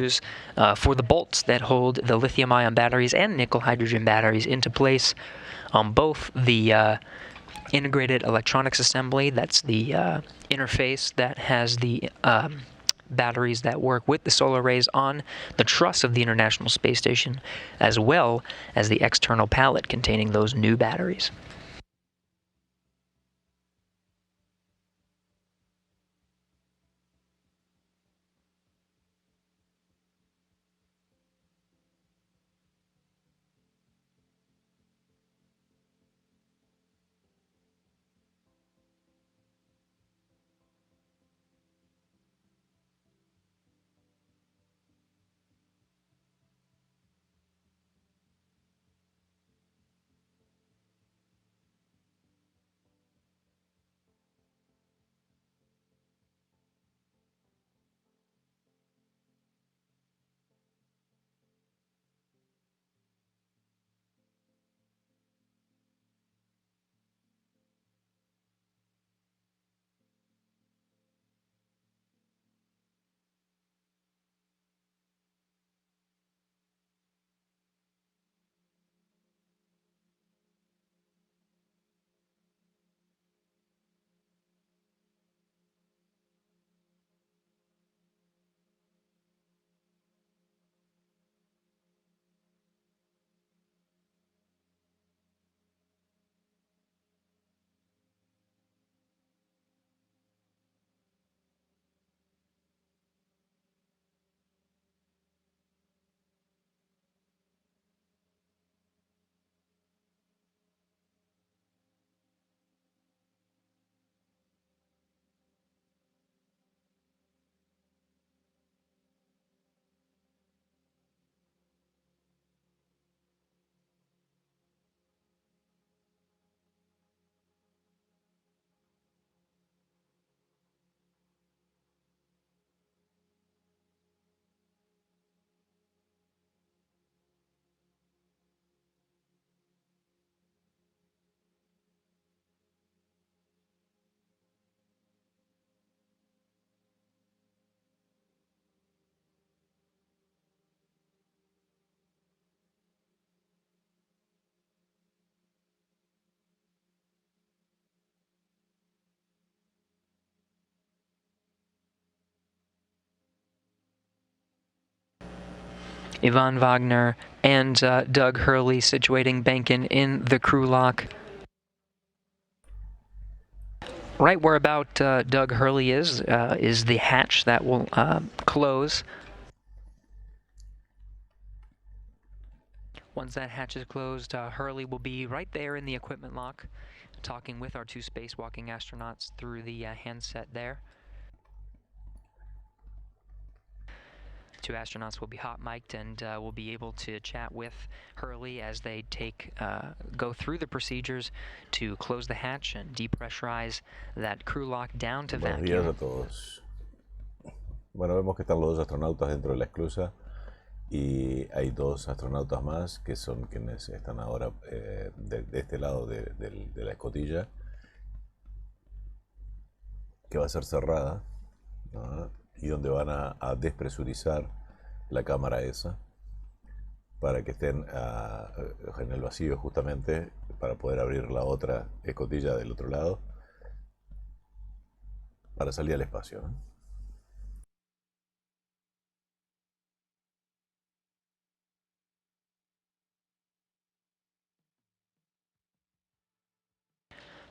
screws for the bolts that hold the lithium-ion batteries and nickel-hydrogen batteries into place on both the integrated electronics assembly, that's the interface that has the batteries that work with the solar arrays on the truss of the International Space Station, as well as the external pallet containing those new batteries. Yvonne Wagner and Doug Hurley situating Benkin in the crew lock. Right where about Doug Hurley is the hatch that will close. Once that hatch is closed, Hurley will be right there in the equipment lock, talking with our two spacewalking astronauts through the handset there. Two astronauts will be hot mic'd and will be able to chat with Hurley as they go through the procedures to close the hatch and depressurize that crew lock down to vacuum. Buenos días a todos. Bueno, vemos que están los dos astronautas dentro de la exclusa y hay dos astronautas más que son quienes están ahora de este lado de la escotilla, que va a ser cerrada, ¿no? Y donde van a despresurizar la cámara esa para que estén en el vacío justamente para poder abrir la otra escotilla del otro lado para salir al espacio, ¿no?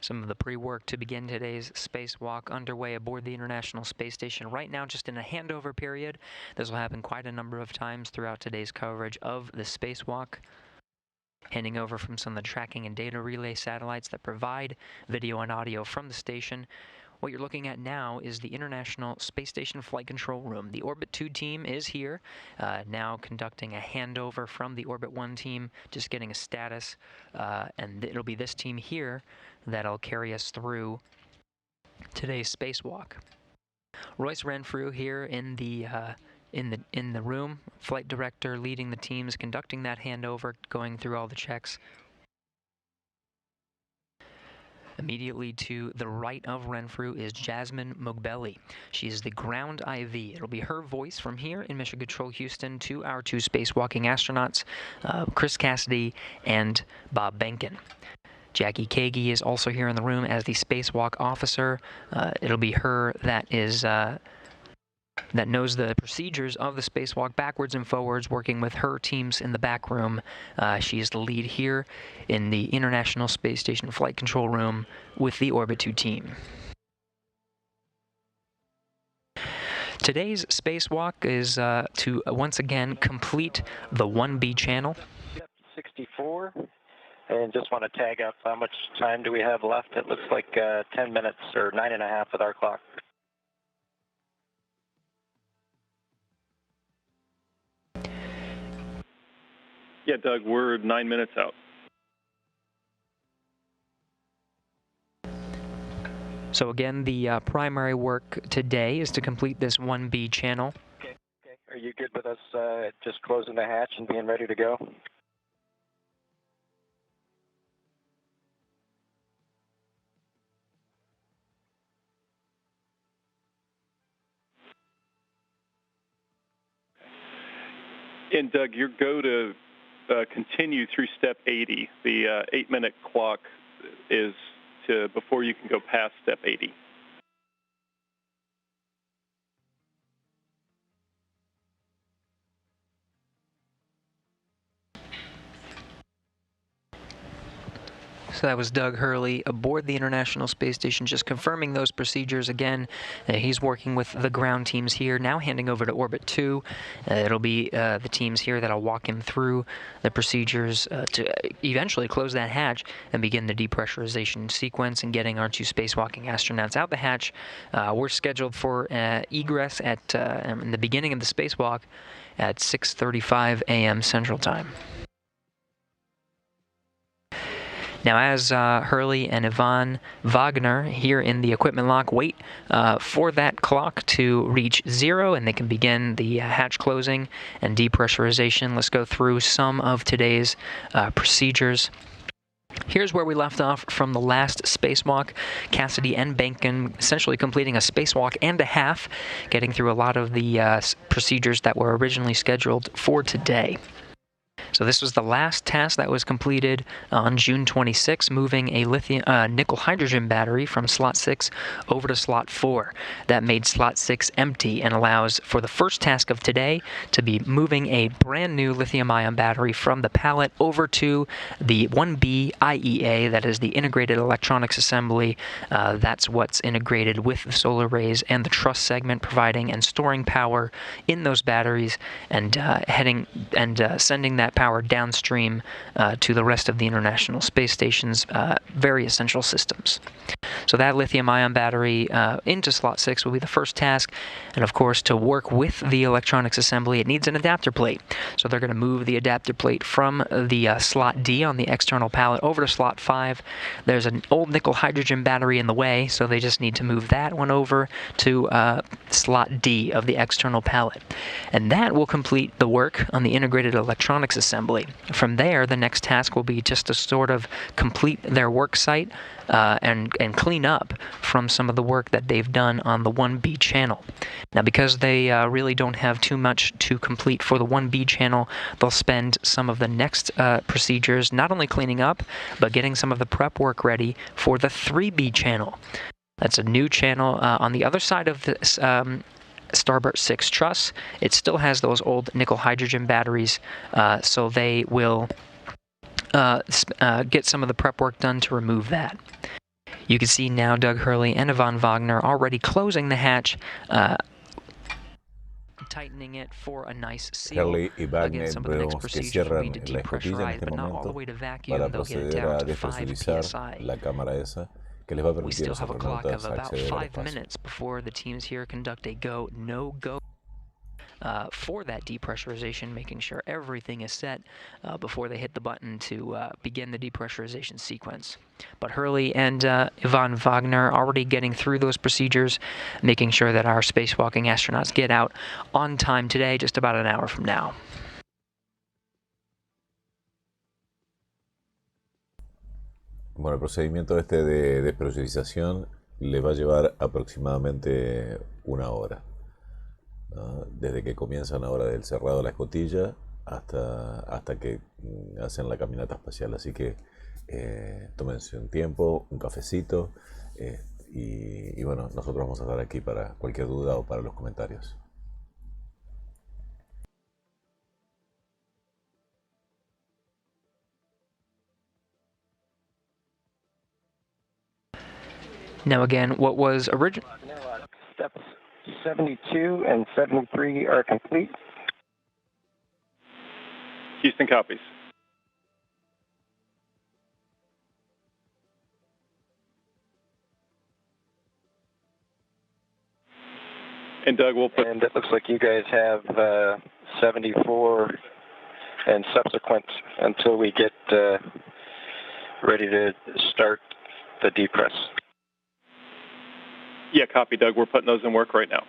Some of the pre-work to begin today's spacewalk underway aboard the International Space Station right now, just in a handover period. This will happen quite a number of times throughout today's coverage of the spacewalk. Handing over from some of the tracking and data relay satellites that provide video and audio from the station. What you're looking at now is the International Space Station Flight Control Room. The Orbit 2 team is here, now conducting a handover from the Orbit 1 team, just getting a status, and it'll be this team here that'll carry us through today's spacewalk. Royce Renfrew here in the room, flight director leading the teams, conducting that handover, going through all the checks. Immediately to the right of Renfrew is Jasmine Mogbelli. She is the ground IV. It'll be her voice from here in Mission Control Houston to our two spacewalking astronauts, Chris Cassidy and Bob Benken. Jackie Kagi is also here in the room as the spacewalk officer. It'll be her that is that knows the procedures of the spacewalk backwards and forwards, working with her teams in the back room. She is the lead here in the International Space Station Flight Control Room with the Orbit 2 team. Today's spacewalk is to once again complete the 1B channel. 64. And just want to tag up how much time do we have left? It looks like 10 minutes or 9.5 with our clock. Yeah, Doug, we're 9 minutes out. So again, the primary work today is to complete this 1B channel. Okay. Are you good with us just closing the hatch and being ready to go? And Doug, your go to continue through step 80. The 8-minute clock is to before you can go past step 80. So that was Doug Hurley aboard the International Space Station, just confirming those procedures again. He's working with the ground teams here, now handing over to Orbit 2. It'll be the teams here that'll walk him through the procedures to eventually close that hatch and begin the depressurization sequence and getting our two spacewalking astronauts out the hatch. We're scheduled for egress at in the beginning of the spacewalk at 6:35 a.m. Central Time. Now, as Hurley and Yvonne Wagner here in the equipment lock wait for that clock to reach 0 and they can begin the hatch closing and depressurization, let's go through some of today's procedures. Here's where we left off from the last spacewalk. Cassidy and Benken essentially completing a spacewalk and a half, getting through a lot of the procedures that were originally scheduled for today. So this was the last task that was completed on June 26, moving a nickel hydrogen battery from slot 6 over to slot 4. That made slot 6 empty and allows for the first task of today to be moving a brand new lithium-ion battery from the pallet over to the 1B IEA, that is the integrated electronics assembly. That's what's integrated with the solar arrays and the truss segment, providing and storing power in those batteries and sending that power downstream to the rest of the International Space Station's very essential systems. So that lithium-ion battery into slot 6 will be the first task, and of course to work with the electronics assembly it needs an adapter plate. So they're going to move the adapter plate from the slot D on the external pallet over to slot 5. There's an old nickel hydrogen battery in the way, so they just need to move that one over to slot D of the external pallet. And that will complete the work on the integrated electronics assembly. From there, the next task will be just to sort of complete their work site and clean up from some of the work that they've done on the 1B channel. Now, because they really don't have too much to complete for the 1B channel, they'll spend some of the next procedures not only cleaning up, but getting some of the prep work ready for the 3B channel. That's a new channel on the other side of this starboard 6 truss. It still has those old nickel hydrogen batteries, so they will get some of the prep work done to remove that. You can see now Doug Hurley and Yvonne Wagner already closing the hatch, tightening it for a nice seal. Hurley y Wagner Again, some of the next vemos que procedures will be cierran to la escotilla en depressurize, este but not all the momento way to vacuum. para They'll get it proceder down a to 5 despresurizar psi. la cámara esa, que les va a We permitir a still los have a clock of astronautas about acceder al 5 espacio. minutes before the teams here conduct a go, no-go for that depressurization, making sure everything is set before they hit the button to begin the depressurization sequence. But Hurley and Yvonne Wagner already getting through those procedures, making sure that our spacewalking astronauts get out on time today, just about an hour from now. Bueno, el procedimiento este de despresurización le va a llevar aproximadamente una hora, ¿no? Desde que comienzan ahora del cerrado de la escotilla hasta que hacen la caminata espacial. Así que tómense un tiempo, un cafecito, y bueno, nosotros vamos a estar aquí para cualquier duda o para los comentarios. Now again, what was original? Steps 72 and 73 are complete. Houston copies. And Doug, we'll put... And it looks like you guys have 74 and subsequent until we get ready to start the depress. Yeah, copy, Doug. We're putting those in work right now.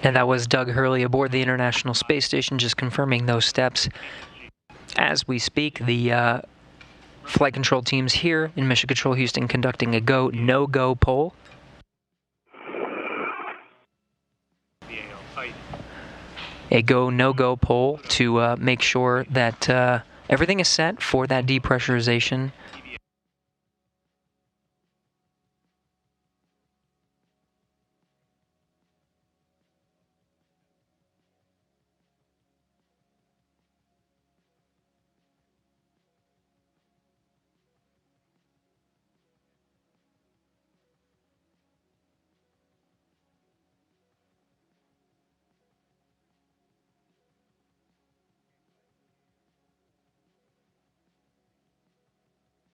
And that was Doug Hurley aboard the International Space Station, just confirming those steps. As we speak, the flight control teams here in Mission Control Houston conducting a go, no-go poll. A go, no-go poll to make sure that everything is set for that depressurization